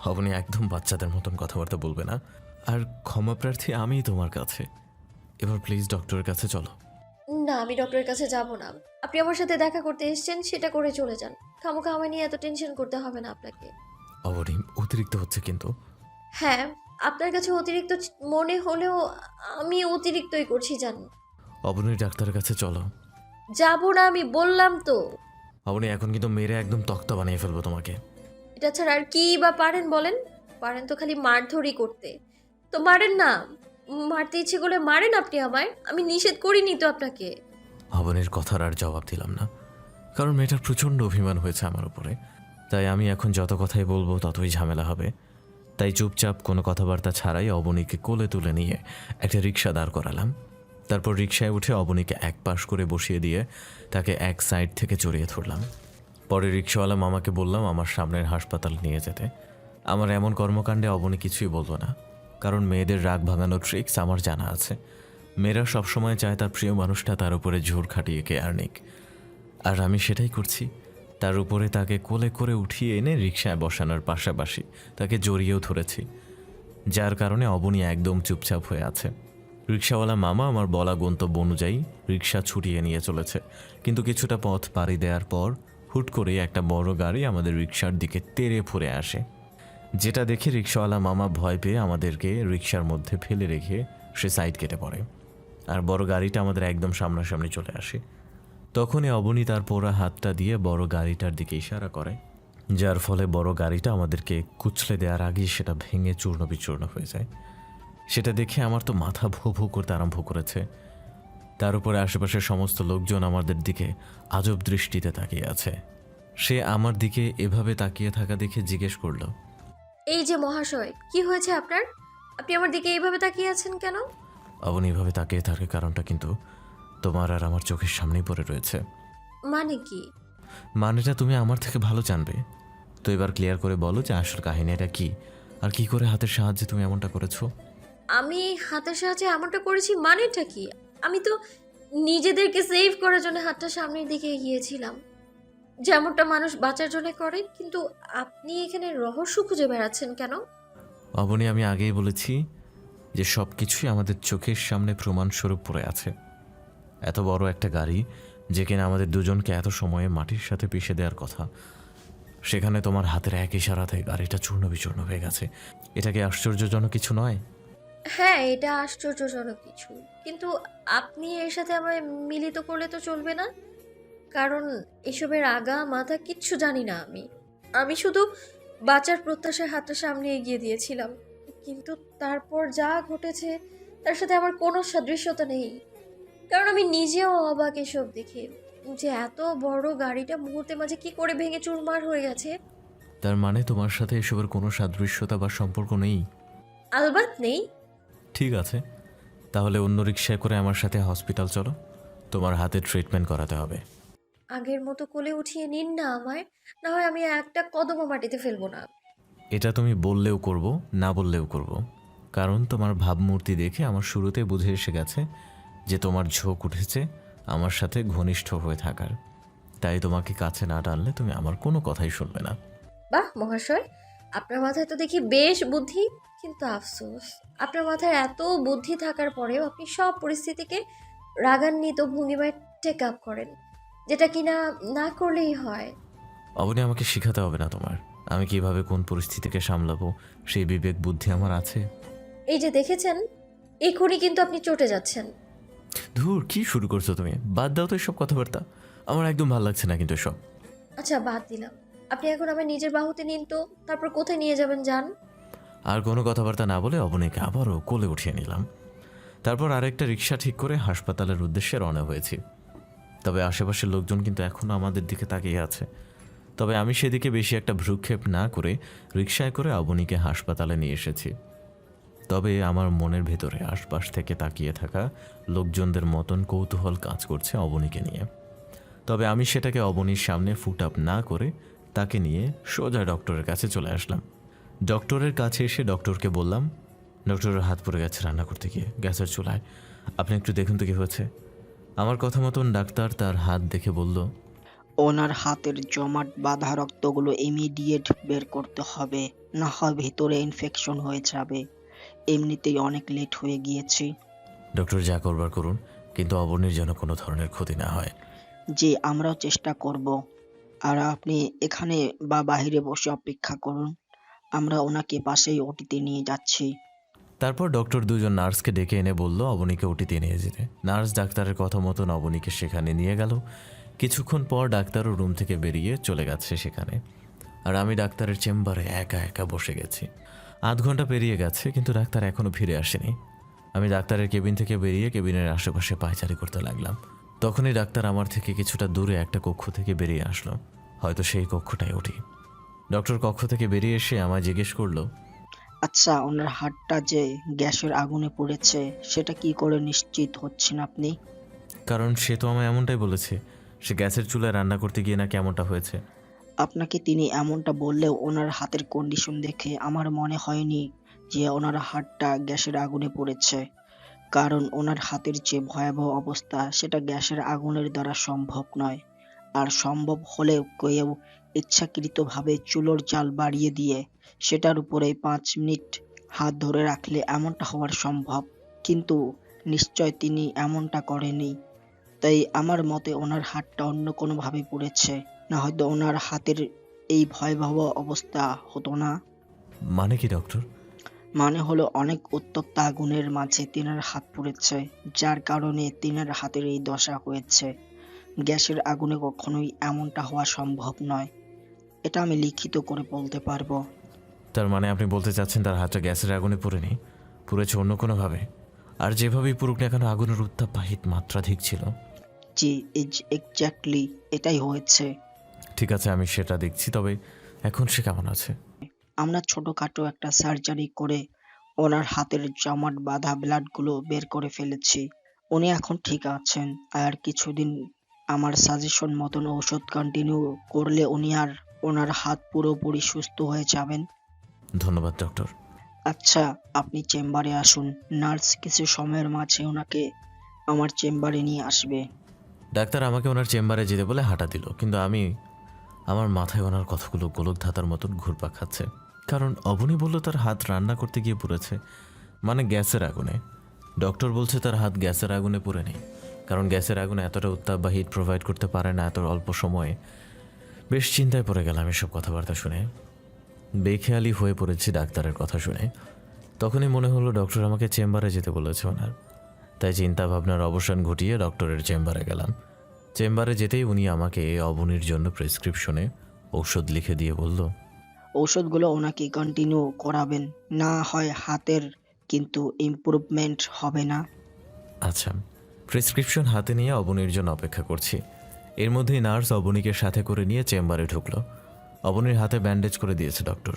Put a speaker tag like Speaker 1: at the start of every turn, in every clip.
Speaker 1: অবনী একদম বাচ্চাদের মতন কথাবার্তা বলবে না। আর ক্ষমা প্রার্থী আমি তোমার কাছে। এবার প্লিজ ডক্টরের কাছে চলো।
Speaker 2: না, আমি ডক্টরের কাছে যাব না। আপনি আমার সাথে দেখা করতে এসেছেন, সেটা করে চলে যান। খামোখা আমায় নিয়ে এত টেনশন করতে হবে না আপনাকে।
Speaker 1: অবনী অতিরিক্ত হচ্ছে কিন্তু।
Speaker 2: হ্যাঁ, আপনার কাছে অতিরিক্ত মনে হলেও আমি অতিরিক্তই করছি জানেন।
Speaker 1: অবনী ডাক্তারের কাছে চলো।
Speaker 2: যাব না, আমি বললাম তো।
Speaker 1: অবনী এখন কিন্তু মেরে একদম তক্তা বানিয়ে ফেলবো তোমাকে।
Speaker 2: এটা ছাড়া আর কি বা পারেন বলেন? পারেন তো খালি মারধরই করতে। তো মারেন না। মারতে ইচ্ছে করলে মারেন আপনি আমায়। আমি নিষেধ করিনি তো আপনাকে।
Speaker 1: অবনীর কথার আর জবাব দিলাম না, কারণ মেয়েটার প্রচণ্ড অভিমান হয়েছে আমার উপরে। তাই আমি এখন যত কথাই বলবো ততই ঝামেলা হবে। তাই চুপচাপ কোনো কথাবার্তা ছাড়াই অবনীকে কোলে তুলে নিয়ে একটা রিক্সা দাঁড় করালাম। তারপর রিক্সায় উঠে অবনীকে এক পাশ করে বসিয়ে দিয়ে তাকে এক সাইড থেকে জড়িয়ে ধরলাম। পরে রিক্সাওয়ালা মামাকে বললাম আমার সামনের হাসপাতাল নিয়ে যেতে। আমার এমন কর্মকাণ্ডে অবনী কিছুই বলবো না, কারণ মেয়েদের রাগ ভাঙানোর ট্রিক্স আমার জানা আছে। মেয়েরা সবসময় চায় তার প্রিয় মানুষটা তার উপরে জোর খাটিয়ে কেয়ার নিক, আর আমি সেটাই করছি। তার উপরে তাকে কোলে করে উঠিয়ে এনে রিকশায় বসানোর পাশাপাশি তাকে জড়িয়েও ধরেছি, যার কারণে অবনী একদম চুপচাপ হয়ে আছে। রিকশাওয়ালা মামা আমার বলা গন্তব্য অনুযায়ী রিকশা ছুটিয়ে নিয়ে চলেছে, কিন্তু কিছুটা পথ পাড়ি দেওয়ার পর হুট করে একটা বড় গাড়ি আমাদের রিকশার দিকে তেড়ে ফুরে আসে, যেটা দেখে রিকশাওয়ালা মামা ভয় পেয়ে আমাদেরকে রিকশার মধ্যে ফেলে রেখে সে সাইড কেটে পড়ে, আর বড় গাড়িটা আমাদের একদম সামনাসামনি চলে আসে। তখনই অবনী তার পোড়া হাতটা দিয়ে বড় গাড়িটার দিকে ইশারা করে, যার ফলে বড় গাড়িটা আমাদেরকে কুচলে দেওয়ার আগেই সেটা ভেঙে চূর্ণ বিচূর্ণ হয়ে যায়। সেটা দেখে আমার তো মাথা ভো ভো করতে আরম্ভ করেছে। তার উপরে আশেপাশের সমস্ত লোকজন আমাদের দিকে আজব দৃষ্টিতে তাকিয়ে আছে। সে আমার দিকে এভাবে তাকিয়ে থাকা দেখে জিজ্ঞেস করলো,
Speaker 2: এই যে মহাশয়, কি হয়েছে আপনার? আপনি আমার দিকে এইভাবে তাকিয়ে আছেন কেন?
Speaker 1: অবনী এভাবে তাকিয়ে থাকার কারণটা কিন্তু তোমার আর আমার চোখের সামনেই পড়ে রয়েছে।
Speaker 2: মানে কি?
Speaker 1: মানেটা তুমি আমার থেকে ভালো জানবে। তো এবার ক্লিয়ার করে বলো যে আসল কাহিনীটা কি, আর কি করে হাতের সাহায্যে তুমি এমনটা করেছো।
Speaker 2: আমি হাতের সাহায্যে এমনটা করেছি মানেটা কি? আমি তো নিজেদেরকে সেভ করার জন্য হাতটা সামনের দিকে এগিয়েছিলাম, যেমনটা মানুষ বাঁচার জন্য করে। কিন্তু আপনি এখানে রহস্য খুঁজে বেড়াচ্ছেন কেন?
Speaker 1: অবনী আমি আগেই বলেছি যে সব কিছুই আমাদের চোখের সামনে প্রমাণস্বরূপ পড়ে আছে। এত বড় একটা গাড়ি যে কিনা আমাদের দুজনকে এত সময়ে মাটির সাথে পিষে দেওয়ার কথা, সেখানে তোমার হাতের এক ইশারাতে গাড়িটা চূর্ণ বিচূর্ণ হয়ে গেছে। এটা কি আশ্চর্যজনক কিছু নয়?
Speaker 2: হ্যাঁ, এটা আশ্চর্যজনক কিছু, কিন্তু আপনি এর সাথে আমায় মিলিত করলে তো চলবে না। কারণ এসবের আগা মাথা কিচ্ছু জানি না আমি। আমি শুধু বাঁচার প্রত্যাশায় হাতটা সামনে এগিয়ে দিয়েছিলাম, কিন্তু তারপর যা ঘটেছে তার সাথে আমার কোনো সাদৃশ্যতা নেই। কারণ আমি নিজেও অবাক এসব দেখে, যে এত বড় গাড়িটা মুহূর্তের মাঝে কি করে ভেঙে চুরমার হয়ে গেছে।
Speaker 1: তার মানে তোমার সাথে এসবের কোনো সাদৃশ্যতা বা সম্পর্ক নেই?
Speaker 2: আলবাত নেই।
Speaker 1: ঠিক আছে, তাহলে অন্য রিক্সায় করে আমার সাথে হসপিটাল চলো, তোমার হাতে ট্রিটমেন্ট করাতে হবে।
Speaker 2: আগের মতো কোলে উঠিয়ে নিন না আমায়, না হয় আমি একটা কদমও মাটিতে ফেলবো না।
Speaker 1: এটা তুমি বললেও করব, না বললেও করব, কারণ তোমার ভাবমূর্তি দেখে আমার শুরুতে বুঝে এসে গেছে যে তোমার ঝোঁক উঠেছে আমার সাথে ঘনিষ্ঠ হয়ে থাকার। তাই তোমাকে কাছে না টানলে তুমি আমার কোনো কথাই শুনবে না।
Speaker 2: বাহ মহাশয়, আপনার মাথায় তো দেখি বেশ বুদ্ধি। কিন্তু আফসোস, আপনার মাথায় এত বুদ্ধি থাকার পরেও আপনি সব পরিস্থিতিকে রাগান্বিত ভঙ্গিমায় টেক আপ করেন, যেটা কিনা না করলেই হয়।
Speaker 1: অবনি আমাকে শেখাতে হবে না তোমার। আমি কিভাবে কোন পরিস্থিতিকে সামলাবো সেই বিবেক বুদ্ধি আমার আছে।
Speaker 2: এই যে দেখেছেন, এখনই কিন্তু আপনি চটে যাচ্ছেন।
Speaker 1: ধুর, কি শুরু করছো তুমি? বাদ দাও তো এসব কথাবার্তা, আমার একদম ভালো লাগছে না কিন্তু এসব।
Speaker 2: আচ্ছা বাদ দিলাম, আপনি এখন আমার নিজের বাহুতে নিন তো, তারপর কোথায় নিয়ে যাবেন যান।
Speaker 1: আর কোনো কথাবার্তা না বলে অবনীকে আবারও কোলে উঠিয়ে নিলাম। তারপর আরেকটা রিক্সা ঠিক করে হাসপাতালের উদ্দেশ্যে রওনা হয়েছি। তবে আশেপাশের লোকজন কিন্তু এখনও আমাদের দিকে তাকিয়ে আছে। তবে আমি সেদিকে বেশি একটা ভ্রুক্ষেপ না করে রিক্সায় করে অবনীকে হাসপাতালে নিয়ে এসেছি। তবে আমার মনের ভেতরে আশপাশ থেকে তাকিয়ে থাকা লোকজনদের মতন কৌতূহল কাজ করছে অবনীকে নিয়ে। তবে আমি সেটাকে অবনীর সামনে ফুট আপ না করে তাকে নিয়ে সোজা ডক্টরের কাছে চলে আসলাম। ডক্টরের কাছে এসে ডক্টরকে বললাম, ডক্টরের হাত পড়ে গেছে রান্না করতে গিয়ে গ্যাসের চুলায়, আপনি একটু দেখুন তো কী হয়েছে। আমার কথা মতন ডাক্তার তার হাত দেখে বলল,
Speaker 3: ওনার হাতের জমাট বাঁধা রক্তগুলো ইমিডিয়েট বের করতে হবে, না হয় ভিতরে ইনফেকশন হয়ে যাবে। এমনিতেই অনেক লেট হয়ে গিয়েছি।
Speaker 1: ডক্টর যা করবার করুন, কিন্তু অবনীর যেন কোনো ধরনের ক্ষতি না হয়।
Speaker 3: যে আমরাও চেষ্টা করব। আর আপনি এখানে বা বাইরে বসে অপেক্ষা করুন, আমরা ওনাকে পাশেই ওটিতে নিয়ে যাচ্ছি।
Speaker 1: তারপর ডক্টর দুজন নার্সকে ডেকে এনে বলল অবনীকে ওটিতে নিয়ে যেতে। নার্স ডাক্তারের কথা মতন অবনীকে সেখানে নিয়ে গেল। কিছুক্ষণ পর ডাক্তারও রুম থেকে বেরিয়ে চলে গেছে সেখানে, আর আমি ডাক্তারের চেম্বারে একা একা বসে গেছি। আধ ঘন্টা পেরিয়ে গেছে, কিন্তু ডাক্তার এখনও ফিরে আসেনি। আমি ডাক্তারের কেবিন থেকে বেরিয়ে কেবিনের আশেপাশে পায়চারি করতে লাগলাম। তখনই ডাক্তার আমার থেকে কিছুটা দূরে একটা কক্ষ থেকে বেরিয়ে আসলো, হয়তো সেই কক্ষটাই ওঠি। ডক্টর কক্ষ থেকে বেরিয়ে এসে আমায় জিজ্ঞেস করলো,
Speaker 3: আচ্ছা, ওনার হাতটা যে গ্যাসের আগুনে পুড়েছে সেটা কি করে নিশ্চিত হচ্ছেন আপনি?
Speaker 1: কারণ সে তো আমায় এমনটাই বলেছে, সে গ্যাসের চুলায় রান্না করতে গিয়ে নাকি এমনটা হয়েছে।
Speaker 3: আপনাকে তিনি এমনটা বললেও ওনার হাতের কন্ডিশন দেখে আমার মনে হয়নি যে ওনার হাতটা গ্যাসের আগুনে পুড়েছে। কারণ ওনার হাতের যে ভয়াবহ অবস্থা সেটা গ্যাসের আগুনের দ্বারা সম্ভব নয়। আর সম্ভব হলেও কেউ ইচ্ছাকৃতভাবে চুলোর জাল বাড়িয়ে দিয়ে সেটার উপরে 5 মিনিট হাত ধরে রাখলে এমনটা হওয়ার সম্ভব। কিন্তু নিশ্চয় তিনি এমনটা করেনি। তাই আমার মতে ওনার হাতটা অন্য কোনোভাবে পুড়েছে, না হয়তো ওনার হাতের এই ভয়াবহ অবস্থা হতো না।
Speaker 1: মানে কি ডক্টর?
Speaker 3: মানে হলো অনেক উত্তপ্ত আগুনের মাঝে তিনার হাত পুড়েছে, যার কারণে তিনার হাতের এই দশা হয়েছে। গ্যাসের আগুনে কখনোই এমনটা হওয়া সম্ভব নয়। এটা আমি লিখিত করে বলতে পারবো।
Speaker 1: তার মানে আপনি বলতে চাচ্ছেন তার হাতটা গ্যাসের আগুনে পুড়েনি, পুড়েছে অন্য কোনোভাবে? আর যেভাবেই পুরুক না কেন আগুনের উত্তাপ বাহিত মাত্রাধিক ছিল।
Speaker 3: জি, এক্স্যাক্টলি এটাই হয়েছে।
Speaker 1: ঠিক আছে, আমি সেটা দেখছি। তবে এখন সে কেমন আছে?
Speaker 3: আমরা ছোটখাটো একটা সার্জারি করে ওনার হাতের জমাট বাঁধা ব্লাডগুলো বের করে ফেলেছি। উনি এখন ঠিক আছেন। আর কিছুদিন আমার সাজেশন মতন ঔষধ কন্টিনিউ করলে উনি আর ওনার হাত পুরোপুরি সুস্থ হয়ে যাবেন।
Speaker 1: ধন্যবাদ ডক্টর।
Speaker 3: আচ্ছা, আপনি চেম্বারে আসুন। নার্স কিছু সময়ের মাঝে ওনাকে আমার চেম্বারে নিয়ে আসবে।
Speaker 1: ডাক্তার আমাকে ওনার চেম্বারে যেতে বলে হাঁটা দিল, কিন্তু আমার মাথায় ওনার কথাগুলো গোলক ধাঁধার মতন ঘুরপাক খাচ্ছে। কারণ অবনী বলল তার হাত রান্না করতে গিয়ে পুড়েছে, মানে গ্যাসের আগুনে। ডক্টর বলছে তার হাত গ্যাসের আগুনে পুড়ে নেই, কারণ গ্যাসের আগুনে এতটা উত্তাপ বা হিট প্রোভাইড করতে পারে না এত অল্প সময়ে। বেশ চিন্তায় পড়ে গেলাম এসব কথাবার্তা শুনে। বেখেয়ালি হয়ে পড়েছি ডাক্তারের কথা শুনে। তখনই মনে হলো ডক্টর আমাকে চেম্বারে যেতে বলেছে ওনার। তাই চিন্তা ভাবনার অবসান ঘটিয়ে ডক্টরের চেম্বারে গেলাম। চেম্বারে যেতেই উনি আমাকে অবনীর জন্য প্রেসক্রিপশনে ঔষধ লিখে দিয়ে বলল,
Speaker 3: ঔষধগুলো ওনাকে কন্টিনিউ করাবেন, না হয় হাতের কিন্তু ইমপ্রুভমেন্ট হবে না।
Speaker 1: আচ্ছা। প্রেসক্রিপশন হাতে নিয়ে অবনীর জন্য অপেক্ষা করছি। এর মধ্যেই নার্স অবনীকে সাথে করে নিয়ে চেম্বারে ঢুকলো। অবনীর হাতে ব্যান্ডেজ করে দিয়েছে ডক্টর।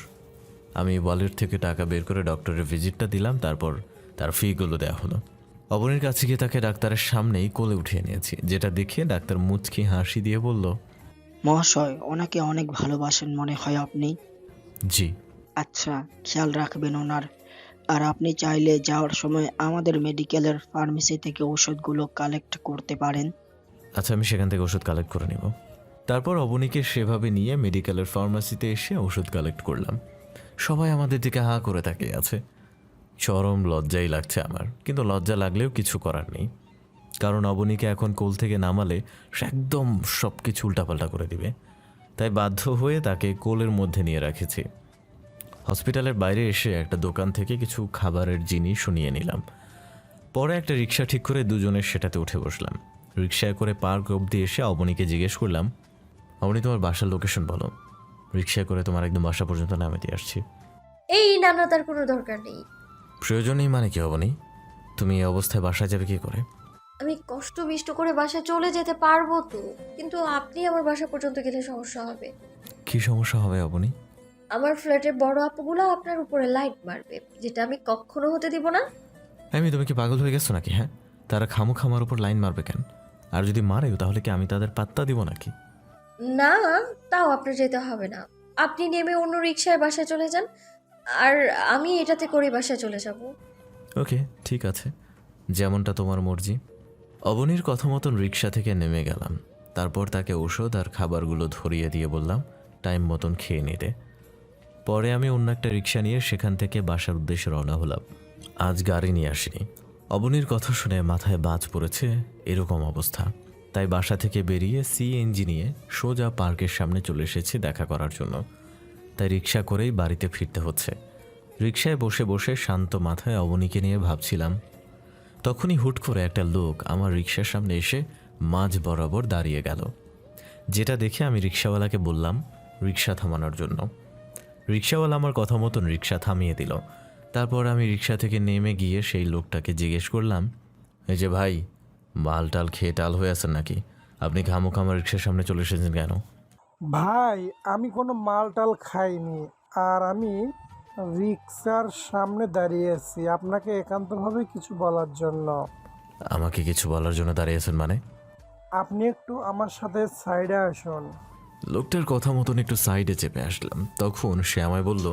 Speaker 1: আমি ওয়ালেট থেকে টাকা বের করে ডক্টরের ভিজিটটা দিলাম, তারপর তার ফিগুলো দেওয়া হলো। অবনীর কাছে গিয়ে তাকে ডাক্তারের সামনেই কোলে উঠিয়ে নিয়েছি, যেটা দেখে ডাক্তার মুচকি হাসি দিয়ে বলল,
Speaker 3: মহাশয়, ওনাকে অনেক ভালোবাসেন মনে হয় আপনি।
Speaker 1: জি।
Speaker 3: আচ্ছা, খেয়াল রাখবেন ওনার। আর আপনি চাইলে যাওয়ার সময় আমাদের মেডিকেলের ফার্মেসি থেকে ওষুধগুলো কালেক্ট করতে পারেন।
Speaker 1: আচ্ছা, আমি সেখান থেকে ওষুধ কালেক্ট করে নিব। তারপর অবনীকে সেভাবে নিয়ে মেডিকেলের ফার্মাসিতে এসে ওষুধ কালেক্ট করলাম। সবাই আমাদের দিকে হাঁ করে তাকিয়ে আছে। চরম লজ্জাই লাগছে আমার, কিন্তু লজ্জা লাগলেও কিছু করার নেই। কারণ অবনীকে এখন কোল থেকে নামালে সে একদম সব কিছু উল্টাপাল্টা করে দিবে। তাই বাধ্য হয়ে তাকে কোলের মধ্যে নিয়ে রেখেছি। হসপিটালের বাইরে এসে একটা দোকান থেকে কিছু খাবারের জিনিস নিয়ে নিলাম। পরে একটা রিক্সা ঠিক করে দুজনের সেটাতে উঠে বসলাম। রিক্সায় করে পার্ক অবধি এসে অবনীকে জিজ্ঞেস করলাম, অবনী তোমার বাসার লোকেশন বলো, রিক্সায় করে তোমার একদম বাসা পর্যন্ত নামে দিয়ে আসছি।
Speaker 2: এই না না, তার কোনো দরকার নেই।
Speaker 1: প্রয়োজন নেই মানে কি অবনী? তুমি এই অবস্থায় বাসায় যাবে কি করে?
Speaker 2: আমি কষ্ট বিষ্ট করে বাসায় চলে যেতে পারবো তো, কিন্তু আপনি আমার বাসা পর্যন্ত গেলে সমস্যা হবে।
Speaker 1: কি সমস্যা হবে অবনী?
Speaker 2: আমার ফ্ল্যাটের বড় আপুগুলো আপনার উপরে লাইট মারবে, যেটা আমি কখনো হতে দিব না।
Speaker 1: তুমি কি পাগল হয়ে গেছো নাকি? হ্যাঁ, তারা খামোখা আমার উপর লাইন মারবে কেন? আর যদি মারেও তাহলে কি আমি তাদের পাত্তা দিব নাকি?
Speaker 2: না, তাও আপনার যেতে হবে না। আপনি নেমে অন্য রিক্সায় বাসায় চলে যান, আর আমি এটাতে করে বাসায় চলে যাব।
Speaker 1: ওকে, ঠিক আছে, যেমনটা তোমার মর্জি। অবনীর কথা মতন রিক্সা থেকে নেমে গেলাম। তারপর তাকে ওষুধ আর খাবারগুলো ধরিয়ে দিয়ে বললাম টাইম মতন খেয়ে নিতে। পরে আমি অন্য একটা রিক্সা নিয়ে সেখান থেকে বাসার উদ্দেশ্যে রওনা হলাম। আজ গাড়ি নিয়ে আসিনি। অবনীর কথা শুনে মাথায় বাজ পড়েছে এরকম অবস্থা, তাই বাসা থেকে বেরিয়ে সিএনজি নিয়ে সোজা পার্কের সামনে চলে এসেছি দেখা করার জন্য। তাই রিক্সা করেই বাড়িতে ফিরতে হচ্ছে। রিক্সায় বসে বসে শান্ত মাথায় অবনীকে নিয়ে ভাবছিলাম, তখনই হুট করে একটা লোক আমার রিক্সার সামনে এসে মাঝ বরাবর দাঁড়িয়ে গেল। যেটা দেখে আমি রিক্সাওয়ালাকে বললাম রিক্সা থামানোর জন্য। রিক্সাওয়ালা আমার কথা মতন রিক্সা থামিয়ে দিল। তারপর আমি রিক্সা থেকে নেমে গিয়ে সেই লোকটাকে জিজ্ঞেস করলাম, এই যে ভাই, মাল টাল খেয়ে টাল হয়ে আছেন নাকি? আপনি খামোখা আমার রিক্সার সামনে চলে এসেছেন কেন?
Speaker 4: ভাই, আমি কোনো মালটাল খাইনি, আর আমি রিক্সার সামনে দাঁড়িয়ে আছি আপনাকে একান্তভাবে কিছু বলার জন্য।
Speaker 1: আমাকে কিছু বলার জন্য দাঁড়িয়েছেন মানে?
Speaker 4: আপনি একটু আমার সাথে সাইডে আসুন।
Speaker 1: লোকটার কথা মতন একটু সাইডে চেপে আসলাম। তখন সে আমায় বলল,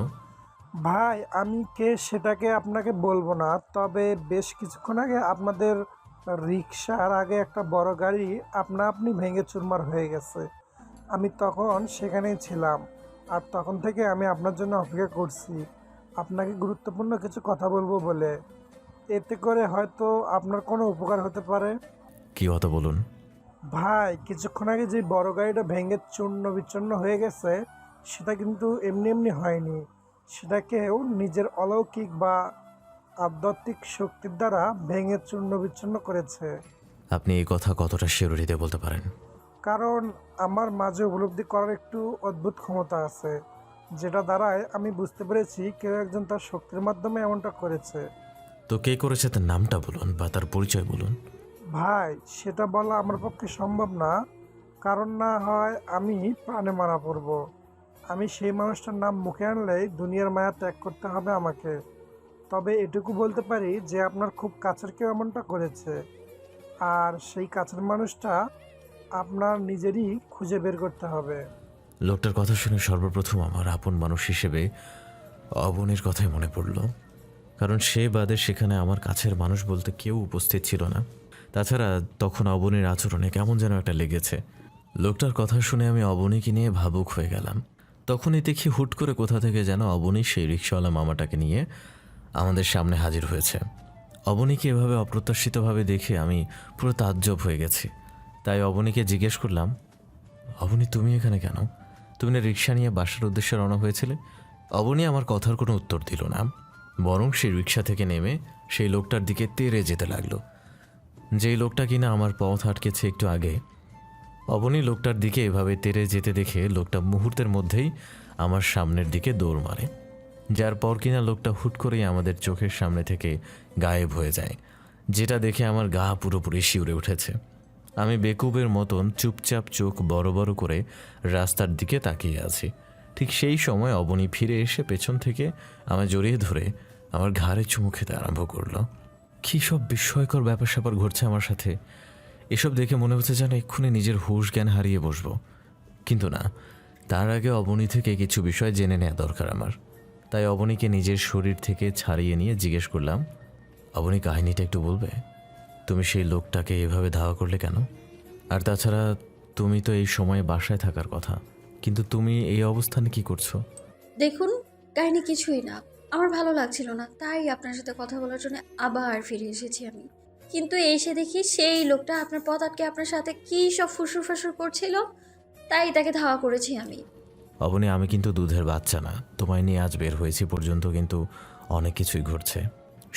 Speaker 4: ভাই, আমি কে সেটাকে আপনাকে বলবো না, তবে বেশ কিছুক্ষণ আগে আপনাদের রিক্সার আগে একটা বড় গাড়ি আপনি ভেঙে চুরমার হয়ে গেছে। আমি তখন সেখানেই ছিলাম, আর তখন থেকে আমি আপনার জন্য অপেক্ষা করছি আপনাকে গুরুত্বপূর্ণ কিছু কথা বলবো বলে। এতে করে হয়তো আপনার কোনো উপকার হতে পারে।
Speaker 1: কি কথা বলুন?
Speaker 4: ভাই, কিছুক্ষণ আগে যে বড় গাড়িটা ভেঙে চূর্ণ বিচূর্ণ হয়ে গেছে, সেটা কিন্তু এমনি এমনি হয়নি। সেটা কেউ নিজের অলৌকিক বা আধ্যাত্মিক শক্তির দ্বারা ভেঙে চূর্ণ বিচূর্ণ করেছে।
Speaker 1: আপনি এই কথা কতটা শিওরিটিতে বলতে পারেন?
Speaker 4: কারণ আমার মাঝে উপলব্ধি করার একটু অদ্ভুত ক্ষমতা আছে, যেটা দ্বারায় আমি বুঝতে পেরেছি কেউ একজন তার শক্তির মাধ্যমে এমনটা করেছে।
Speaker 1: তো কে করেছে তার নামটা বলুন বা তার পরিচয় বলুন।
Speaker 4: ভাই, সেটা বলা আমার পক্ষে সম্ভব না, কারণ না হয় আমি প্রাণে মারা পড়ব। আমি সেই মানুষটার নাম মুখে আনলেই দুনিয়ার মায়া ত্যাগ করতে হবে আমাকে। তবে এটুকু বলতে পারি যে আপনার খুব কাছের কেউ এমনটা করেছে, আর সেই কাছের মানুষটা আপনার নিজেরই খুঁজে বের করতে হবে।
Speaker 1: লোকটার কথা শুনে সর্বপ্রথম আমার আপন মানুষ হিসেবে অবনীর কথাই মনে পড়ল। কারণ সে বাদে সেখানে আমার কাছের মানুষ বলতে কেউ উপস্থিত ছিল না। তাছাড়া তখন অবনীর আচরণে কেমন যেন একটা লেগেছে। লোকটার কথা শুনে আমি অবনীকে নিয়ে ভাবুক হয়ে গেলাম। তখনই দেখি হুট করে কোথা থেকে যেন অবনী সেই রিক্সাওয়ালা মামাটাকে নিয়ে আমাদের সামনে হাজির হয়েছে। অবনীকে এভাবে অপ্রত্যাশিতভাবে দেখে আমি পুরো তাজ্জব হয়ে গেছি। তাই অবনীকে জিজ্ঞেস করলাম, অবনী তুমি এখানে কেন? তুমি না রিক্সা নিয়ে বাসার উদ্দেশ্যে রওনা হয়েছিলে? অবনী আমার কথার কোনো উত্তর দিল না, বরং সেই রিক্সা থেকে নেমে সেই লোকটার দিকে তেড়ে যেতে লাগলো। যেই লোকটা কিনা আমার পথ আটকেছে একটু আগে। অবনী লোকটার দিকে এভাবে তেড়ে যেতে দেখে লোকটা মুহূর্তের মধ্যেই আমার সামনের দিকে দৌড় মারে, যার পর কিনা লোকটা হুট করেই আমাদের চোখের সামনে থেকে গায়েব হয়ে যায়, যেটা দেখে আমার গা পুরোপুরি শিউরে উঠেছে। আমি বেকুবের মতন চুপচাপ চোখ বড় বড় করে রাস্তার দিকে তাকিয়ে আছি। ঠিক সেই সময় অবনী ফিরে এসে পেছন থেকে আমায় জড়িয়ে ধরে আমার ঘাড়ে চুমু খেতে আরম্ভ করলো। কী সব বিস্ময়কর ব্যাপার স্যাপার ঘটছে আমার সাথে। এসব দেখে মনে হচ্ছে যেন এক্ষুনি নিজের হুঁশ জ্ঞান হারিয়ে বসবো। কিন্তু না, তার আগে অবনী থেকে কিছু বিষয় জেনে নেওয়া দরকার আমার। তাই অবনীকে নিজের শরীর থেকে ছাড়িয়ে নিয়ে জিজ্ঞেস করলাম, অবনী কাহিনীটা একটু বলবে? তুমি সেই লোকটাকে এভাবে ধাওয়া করলে কেন? আর তাছাড়া তুমি তো এই সময়ে বাসায় থাকার কথা, কিন্তু তুমি এই অবস্থানে কি করছো?
Speaker 2: দেখুন, কাহিনী কিছুই না। আমার ভালো লাগছিল না, তাই আপনার সাথে কথা বলার জন্য আবার ফিরে এসেছি আমি। কিন্তু এসে দেখি সেই লোকটা আপনার পথ আটকে আপনার সাথে কী সব ফুসুর ফাসুর করছিল, তাই তাকে ধাওয়া করেছি আমি।
Speaker 1: অবনী, আমি কিন্তু দুধের বাচ্চা না। তোমায় নিয়ে আজ বের হয়েছি পর্যন্ত কিন্তু অনেক কিছুই ঘটছে।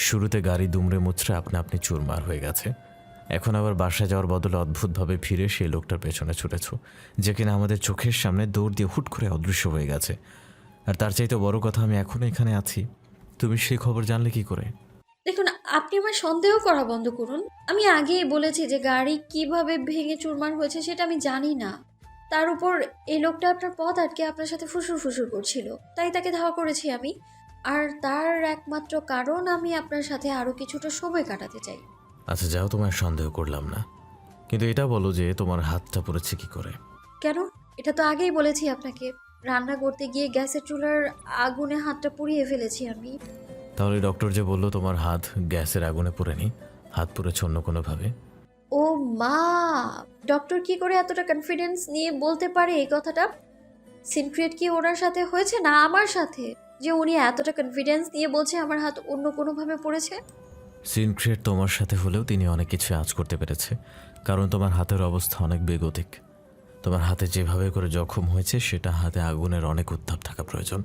Speaker 1: শুরুতে গাড়ি দুমড়ে মুচড়ে আপনি চুরমার হয়ে গেছে। এখন আবার বাসায় যাওয়ার বদলে অদ্ভুতভাবে ফিরে সেই লোকটার পেছনে ছুটেছ, যে কিনা আমাদের চোখের সামনে দৌড় দিয়ে হুট করে অদৃশ্য হয়ে গেছে। আর তার চাইতে বড় কথা, আমি এখনও এখানে আছি। তুমি সেই খবর জানলে কি করে?
Speaker 2: দেখুন, আপনি আমার সন্দেহ করা বন্ধ করুন। আমি আগেই বলেছি যে গাড়ি কিভাবে ভেঙে চুরমার হয়েছে সেটা আমি জানি না। তার উপর এই লোকটা আপনার পথ আটকে আপনার সাথে ফুসুর ফুসুর করছিল, তাই তাকে ধাওয়া করেছি আমি। আর তার একমাত্র কারণ আমি আপনার সাথে আরও কিছুটা সময় কাটাতে চাই।
Speaker 1: আচ্ছা যাও, তোমায় সন্দেহ করলাম না, কিন্তু এটা বলো যে তোমার হাতটা পড়েছে কি করে?
Speaker 2: কেন? এটা তো আগেই বলেছি আপনাকে। রান্না করতে গিয়ে গ্যাসের চুলার আগুনে হাতটা পুড়িয়ে ফেলেছি আমি।
Speaker 1: তাহলে ডক্টর যে বললো তোমার হাত গ্যাসের আগুনে পুড়েনি, হাত পুড়েছে অন্য কোনোভাবে?
Speaker 2: ও মা, ডক্টর কি করে এতটা কনফিডেন্স নিয়ে বলতে পারে এই কথাটা? সিনক্রিয়েট কি ওনার সাথে হয়েছে না আমার সাথে, যে উনি এতটা কনফিডেন্স নিয়ে বলছে আমার হাত অন্য কোনোভাবে পড়েছে?
Speaker 1: সিনক্রিয়েট তোমার সাথে হলেও তিনি অনেক কিছু আঁচ করতে পেরেছে, কারণ তোমার হাতের অবস্থা অনেক বেগতিক। তোমার হাতে যেভাবে করে জখম হয়েছে সেটা হাতে আগুনের অনেক উত্তাপ থাকা প্রয়োজন,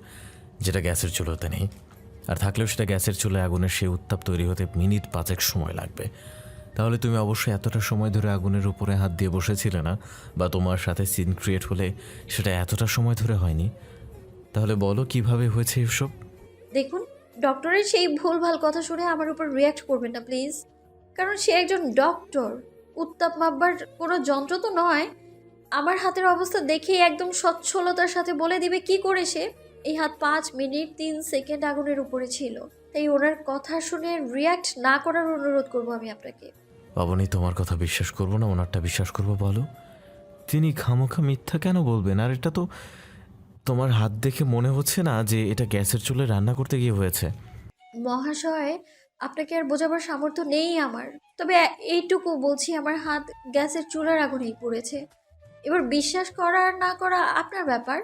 Speaker 1: যেটা গ্যাসের চুলোতে নেই। আর থাকলেও সেটা গ্যাসের চুলায় আগুনের সেই উত্তাপ তৈরি হতে মিনিট 5 সময় লাগবে। তাহলে তুমি অবশ্যই এতটা সময় ধরে আগুনের উপরে হাত দিয়ে বসেছিলে না, বা তোমার সাথে সিন ক্রিয়েট হলে সেটা এতটা সময় ধরে হয়নি। তাহলে বলো কিভাবে হয়েছে এসব?
Speaker 2: দেখুন, ডক্টরের সেই ভুলভাল কথা শুনে আমার উপর রিয়্যাক্ট করবেন না প্লিজ। কারণ সে একজন ডক্টর, উত্তাপ মাপবার কোনো যন্ত্র তো নয়। আমার হাতের অবস্থা দেখেই একদম সচ্ছলতার সাথে বলে দিবে কি করে সে এই হাত 5 মিনিট 3 সেকেন্ড আগুনের উপরে ছিল। তাই ওনার কথা শুনে রিয়্যাক্ট না করার অনুরোধ করব আমি আপনাকে।
Speaker 1: অবনী, তোমার কথা বিশ্বাস করবো না ওনারটা বিশ্বাস করবো বলো? তিনি খামোখা মিথ্যা কেন বলবেন? আর এটা তো তোমার হাত দেখে মনে হচ্ছে না যে এটা গ্যাসের চুলে রান্না করতে গিয়ে হয়েছে।
Speaker 2: মহাশয়, আপনাকে আর বোঝাবার সামর্থ্য নেই আমার। তবে এইটুকু বলছি, আমার হাত গ্যাসের চুলার আগুনেই পড়েছে। এবার বিশ্বাস করা আর না করা আপনার ব্যাপার।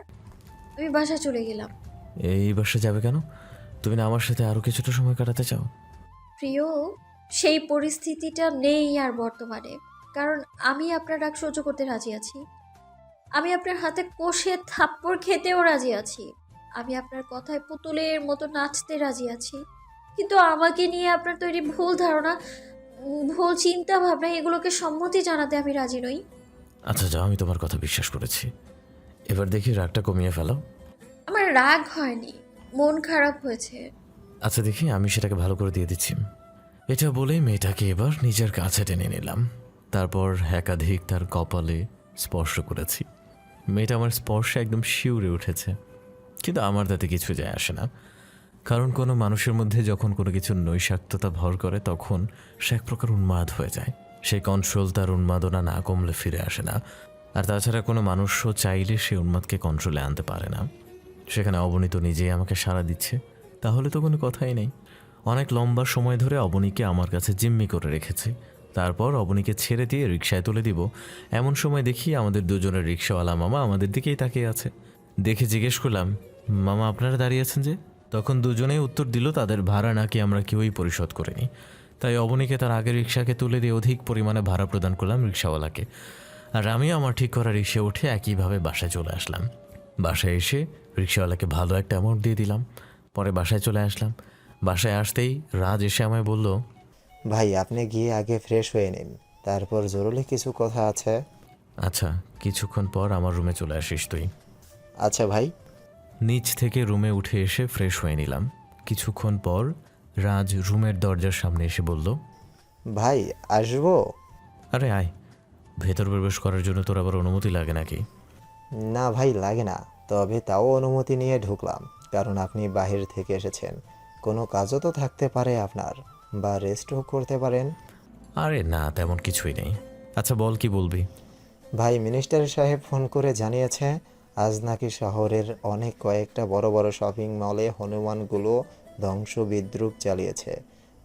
Speaker 2: আমি বাসায় চলে গেলাম।
Speaker 1: এই বাসে যাবে কেন? তুমি না আমার সাথে আরও কিছুটা সময় কাটাতে চাও?
Speaker 2: প্রিয়, সেই পরিস্থিতিটা নেই আর বর্তমানে। কারণ আমি আপনার রাগ সহ্য করতে রাজি আছি। আমি আপনার হাতে কষে থাপ্পড় খেতেও রাজি আছি। আমি আপনার কথায় পুতুলের মতো নাচতে রাজি আছি। কিন্তু আমাকে নিয়ে আপনার তৈরি ভুল ধারণা, ভুল চিন্তা ভাবনা, এগুলোকে সম্মতি জানাতে আমি রাজি নই।
Speaker 1: আচ্ছা যাও, আমি তোমার কথা বিশ্বাস করেছি। এবার দেখি রাগটা কমিয়ে ফেলো।
Speaker 2: আমার রাগ হয়নি, মন খারাপ হয়েছে।
Speaker 1: আচ্ছা দেখি, আমি সেটাকে ভালো করে দিয়ে দিচ্ছি। এটা বলেই মেয়েটাকে এবার নিজের কাছে টেনে নিলাম। তারপর একাধিক তার কপালে স্পর্শ করেছি। মেয়েটা আমার স্পর্শে একদম শিউরে উঠেছে, কিন্তু আমার তাতে কিছু যায় আসে না। কারণ কোনো মানুষের মধ্যে যখন কোনো কিছুর নৈশাক্ততা ভর করে তখন সে এক প্রকার উন্মাদ হয়ে যায়। সেই কন্ট্রোল তার উন্মাদনা না কমলে ফিরে আসে না। আর তাছাড়া কোনো মানুষও চাইলে সে উন্মাদকে কন্ট্রোলে আনতে পারে না। সেখানে অবনীত নিজেই আমাকে সাড়া দিচ্ছে, তাহলে তো কোনো কথাই নেই। অনেক লম্বা সময় ধরে অবনীকে আমার কাছে জিম্মি করে রেখেছি। তারপর অবনীকে ছেড়ে দিয়ে রিকশায় তুলে দিব, এমন সময় দেখি আমাদের দুজনের রিকশাওয়ালা মামা আমাদের দিকেই তাকিয়ে আছে। দেখে জিজ্ঞেস করলাম, মামা আপনারা দাঁড়িয়ে আছেন যে? তখন দুজনেই উত্তর দিল তাদের ভাড়া নাকি আমরা কেউই পরিশোধ করিনি। তাই অবনীকে তার আগের রিকশাকে তুলে দিয়ে অধিক পরিমাণে ভাড়া প্রদান করলাম রিকশাওয়ালাকে। আর আমিও আমার ঠিক করা রিকশা উঠে একইভাবে বাসায় চলে আসলাম। বাসায় এসে রিকশাওয়ালাকে ভালো একটা অ্যামাউন্ট দিয়ে দিলাম। পরে বাসায় চলে আসলাম। বাসায় আসতেই রাজ এসে আমায় বলল,
Speaker 5: ভাই আপনি গিয়ে আগে ফ্রেশ হয়ে নিন, তারপর জরুরি কিছু কথা আছে।
Speaker 1: আচ্ছা কিছুক্ষণ পর আমার রুমে চলে আসিস তুই।
Speaker 5: আচ্ছা ভাই।
Speaker 1: নিচ থেকে রুমে উঠে এসে ফ্রেশ হয়ে নিলাম। কিছুক্ষণ পর রাজ রুমের দরজার সামনে এসে বলল,
Speaker 5: ভাই আসবো?
Speaker 1: আরে আয়, ভেতর প্রবেশ করার জন্য তোর আবার অনুমতি লাগে নাকি?
Speaker 5: না ভাই লাগে না, তবে তাও অনুমতি নিয়ে ঢুকলাম, কারণ আপনি বাহির থেকে এসেছেন, কোনো কাজও তো থাকতে পারে আপনার, বা রেস্টও করতে পারেন।
Speaker 1: আরে না, তেমন কিছুই নেই। আচ্ছা বল, কি বলবি?
Speaker 5: ভাই মিনিস্টার সাহেব ফোন করে জানিয়েছে আজ নাকি শহরের অনেক কয়েকটা বড় বড় শপিং মলে হনুমানগুলো ধ্বংস বিদ্রুপ চালিয়েছে।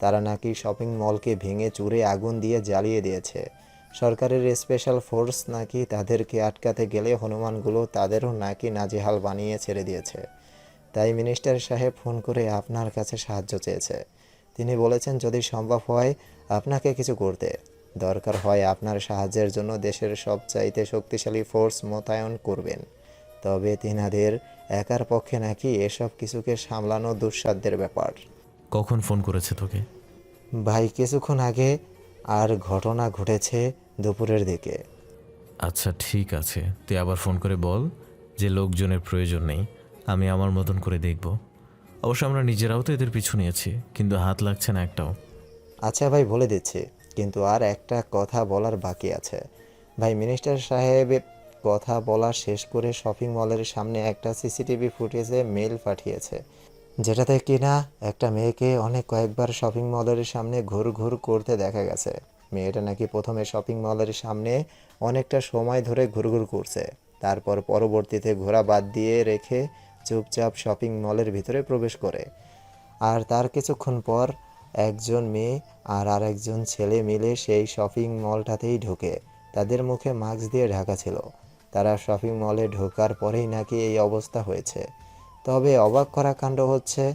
Speaker 5: তারা নাকি শপিং মলকে ভেঙে চুরে আগুন দিয়ে জ্বালিয়ে দিয়েছে। সরকারের স্পেশাল ফোর্স নাকি তাদেরকে আটকাতে গেলে হনুমানগুলো তাদেরও নাকি নাজেহাল বানিয়ে ছেড়ে দিয়েছে। তাই মিনিস্টার সাহেব ফোন করে আপনার কাছে সাহায্য চেয়েছে। তিনি বলেছেন যদি সম্ভব হয় আপনাকে কিছু করতে, দরকার হয় আপনার সাহায্যের জন্য দেশের সবচাইতে শক্তিশালী ফোর্স মোতায়েন করবেন। তবে তিনাদের একার পক্ষে নাকি এসব কিছুকে সামলানো দুঃসাধ্যের ব্যাপার।
Speaker 1: কখন ফোন করেছে তোকে?
Speaker 5: ভাই কিছুক্ষণ আগে, আর ঘটনা ঘটেছে দুপুরের দিকে।
Speaker 1: আচ্ছা ঠিক আছে, তুই আবার ফোন করে বল যে লোকজনের প্রয়োজন নেই, আমি আমার মতন করে দেখব। অবশ্য আমরা নিজেরাও তো এদের পিছু নিয়েছি, কিন্তু হাত লাগছে না একটাও।
Speaker 5: আচ্ছা ভাই বলে দিচ্ছি, কিন্তু আর একটা কথা বলার বাকি আছে। ভাই মিনিস্টার সাহেব কথা বলা শেষ করে শপিং মলের সামনে একটা সিসিটিভি ফুটেজে মেল পাঠিয়েছে, যেটাতে কিনা একটা মেয়েকে অনেক কয়েকবার শপিং মলের সামনে ঘুর ঘুর করতে দেখা গেছে। মেয়েটা নাকি প্রথমে শপিং মলের সামনে অনেকটা সময় ধরে ঘুরঘুর করছে, তারপর পরবর্তীতে ঘোরা বাদ দিয়ে রেখে চুপচাপ শপিং মলের ভিতরে প্রবেশ করে। আর তার কিছুক্ষণ পর একজন মেয়ে আর আরেকজন ছেলে মিলে সেই শপিং মলটাতেই ঢোকে। তাদের মুখে মাস্ক দিয়ে ঢাকা ছিল। তারা শপিং মলে ঢোকার পরেই নাকি এই অবস্থা হয়েছে। তবে অবাক করা কাণ্ড হচ্ছে